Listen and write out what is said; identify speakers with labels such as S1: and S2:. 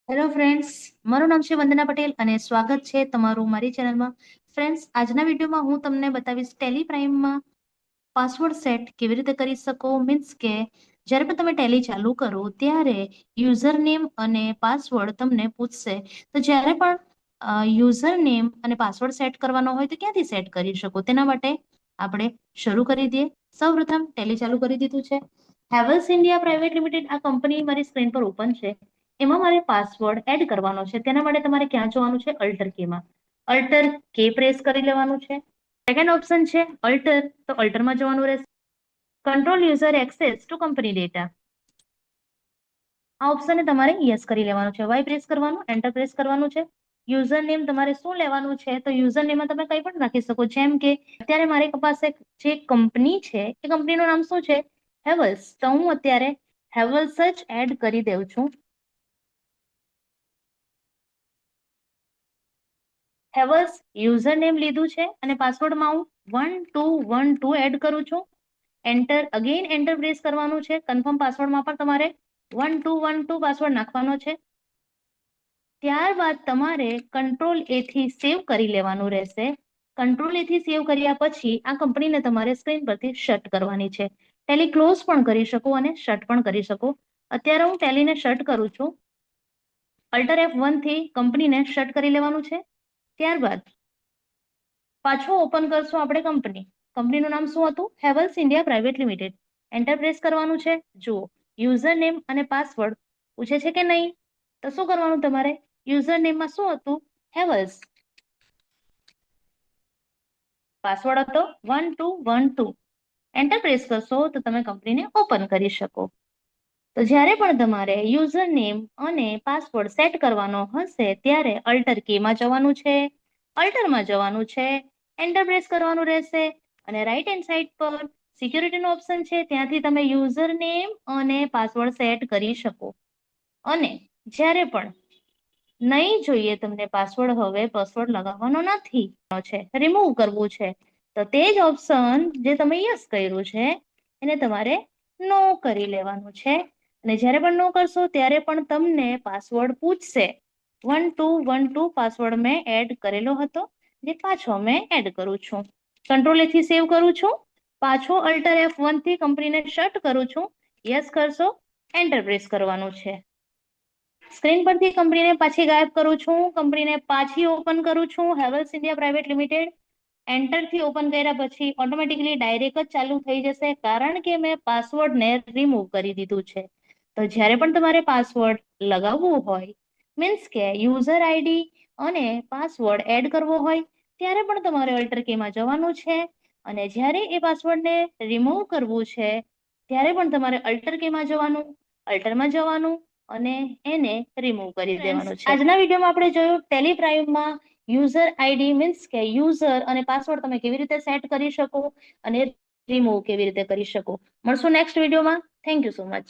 S1: Hello friends, મારું નામ છે વંદના પટેલ અને સ્વાગત છે તમારું મારી ચેનલમાં. ફ્રેન્ડ્સ, આજના વિડીયોમાં હું તમને બતાવીશ ટેલી પ્રાઇમમાં પાસવર્ડ સેટ કેવી રીતે કરી શકો. મીન્સ કે જ્યારે પણ તમે ટેલી ચાલુ કરો ત્યારે યુઝર નેમ અને પાસવર્ડ તમને પૂછશે. તો જ્યારે પણ યુઝર નેમ અને પાસવર્ડ સેટ કરવાનો હોય તો ક્યાંથી સેટ કરી શકો તેના માટે આપણે શરૂ કરી દઈએ. સૌપ્રથમ ટેલી ચાલુ કરી દીધું છે. હેવલ્સ ઇન્ડિયા પ્રાઇવેટ લિમિટેડ આ કંપની મારી સ્ક્રીન પર ઓપન છે. એમાં મારે પાસવર્ડ એડ કરવાનો છે. તેના માટે તમારે ક્યાં જવાનું છે? અલ્ટર કીમાં. અલ્ટર કે પ્રેસ કરી લેવાનું છે. સેકન્ડ ઓપ્શન છે અલ્ટર, તો અલ્ટરમાં જવાનું રહેશે. Control user access two company data, આ ઓપ્શનને તમારે યસ કરી લેવાનું છે. વાય પ્રેસ કરવાનું, એન્ટર પ્રેસ કરવાનું છે. યુઝર નેમ તમારે શું લેવાનું છે? તો યુઝર નેમમાં તમે કંઈ પણ રાખી શકો. જેમ કે અત્યારે મારી પાસે જે કંપની છે એ કંપનીનું નામ શું છે? હેવલ્સ. તો હું અત્યારે હેવલ્સ જ એડ કરી દઉં છું. હેવલ્સ યુઝર નેમ લીધું છે અને પાસવર્ડમાં હું 1212 એડ કરું છું. એન્ટર, અગેન એન્ટર પ્રેસ કરવાનું છે. કન્ફર્મ પાસવર્ડમાં પણ તમારે 1212 પાસવર્ડ નાખવાનો છે. ત્યારબાદ તમારે કંટ્રોલ એ થી સેવ કરી લેવાનું રહેશે. કંટ્રોલ એ થી સેવ કર્યા પછી આ કંપનીને તમારે સ્ક્રીન પરથી શટ કરવાની છે. ટેલી ક્લોઝ પણ કરી શકો અને શટ પણ કરી શકો. અત્યારે હું ટેલીને શટ કરું છું. અલ્ટર F1 થી કંપનીને શટ કરી લેવાનું છે. ત્યારબાદ પાછું ઓપન કરશું આપણે કંપનીનું નામ શું હતું? Havells India private limited. Enter press કરવાનું છે. જુઓ, યુઝર નેમ અને પાસવર્ડ પૂછે છે કે નહીં? તો શું કરવાનું તમારે? યુઝર નેમમાં શું હતું? હેવલ્સ. પાસવર્ડ હતો 1212. એન્ટર પ્રેસ કરશો તો તમે કંપનીને ઓપન કરી શકો. તો જ્યારે પણ તમારે યુઝર નેમ અને પાસવર્ડ સેટ કરવાનો હશે ત્યારે અલ્ટર કીમાં જવાનું છે. અલ્ટરમાં જવાનું છે. એન્ટર પ્રેસ કરવાનું રહેશે અને રાઈટ હેન્ડ સાઈડ પર સિક્યુરિટીનો ઓપ્શન છે. ત્યાંથી તમે યુઝર નેમ અને પાસવર્ડ સેટ કરી શકો. અને જ્યારે પણ નહીં જોઈએ તમને પાસવર્ડ, હવે પાસવર્ડ લગાવવાનો નથી છે, રિમૂવ કરવું છે, તો તે જ ઓપ્શન જે તમે યસ કર્યું છે એને તમારે નો કરી લેવાનું છે. અને જ્યારે પણ નો કરશો ત્યારે પણ તમને પાસવર્ડ પૂછશે. 1212 પાસવર્ડ મેં એડ કરેલો હતો, જે પાછો મેં એડ કરું છું. કંટ્રોલ એથી સેવ કરું છું. પાછો અલ્ટર F1 થી કંપનીને શટ કરું છું. યસ કરશો, એન્ટર પ્રેસ કરવાનું છે. સ્ક્રીન પરથી કંપનીને પાછી ગાયબ કરું છું. કંપનીને પાછી ઓપન કરું છું. Havells India private limited. એન્ટરથી ઓપન કર્યા પછી ઓટોમેટિકલી ડાયરેક્ટ જ ચાલુ થઈ જશે, કારણ કે મેં પાસવર્ડને રિમૂવ કરી દીધું છે. તો જ્યારે પણ તમારે પાસવર્ડ લગાવવું હોય, મીન્સ કે યુઝર આઈડી અને પાસવર્ડ એડ કરવો હોય, ત્યારે પણ તમારે અલ્ટર કીમાં જવાનું છે. અને જ્યારે એ પાસવર્ડને રિમૂવ કરવું છે ત્યારે પણ તમારે અલ્ટર કીમાં જવાનું, અલ્ટરમાં જવાનું અને એને રિમૂવ કરી દેવાનું છે. આજના વિડીયોમાં આપણે જોયું ટેલી પ્રાઇમમાં યુઝર આઈડી મીન્સ કે યુઝર અને પાસવર્ડ તમે કેવી રીતે સેટ કરી શકો અને રિમૂવ કેવી રીતે કરી શકો. મળશું નેક્સ્ટ વિડીયોમાં. Thank you so much.